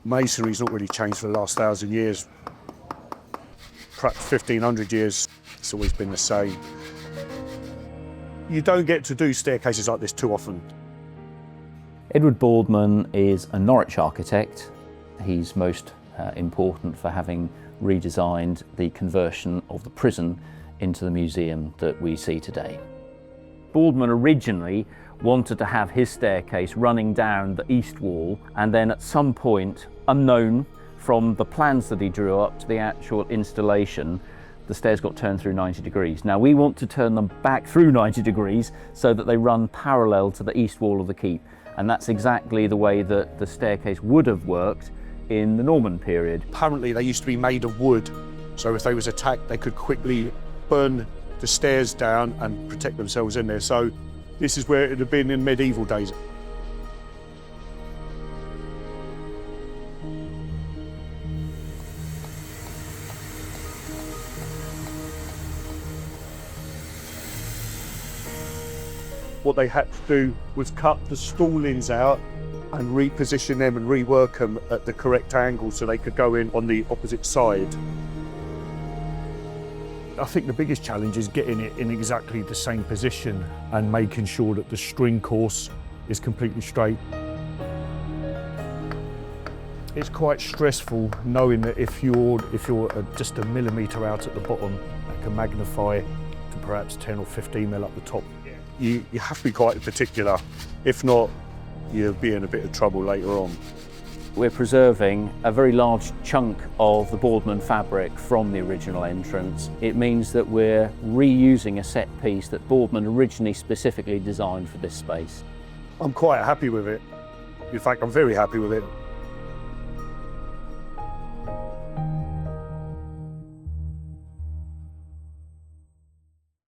Masonry's not really changed for the last 1,000 years. Perhaps 1,500 years, it's always been the same. You don't get to do staircases like this too often. Edward Boardman is a Norwich architect. He's most important for having redesigned the conversion of the prison into the museum that we see today. Boardman originally wanted to have his staircase running down the east wall, and then at some point, unknown from the plans that he drew up to the actual installation, the stairs got turned through 90 degrees. Now we want to turn them back through 90 degrees so that they run parallel to the east wall of the keep. And that's exactly the way that the staircase would have worked in the Norman period. Apparently they used to be made of wood, so if they was attacked they could quickly burn the stairs down and protect themselves in there. So this is where it would have been in medieval days. What they had to do was cut the stallings out and reposition them and rework them at the correct angle so they could go in on the opposite side. I think the biggest challenge is getting it in exactly the same position and making sure that the string course is completely straight. It's quite stressful knowing that if you're just a millimetre out at the bottom, that can magnify to perhaps 10 or 15 mil up the top. You have to be quite particular. If not, you'll be in a bit of trouble later on. We're preserving a very large chunk of the Boardman fabric from the original entrance. It means that we're reusing a set piece that Boardman originally specifically designed for this space. I'm quite happy with it. In fact, I'm very happy with it.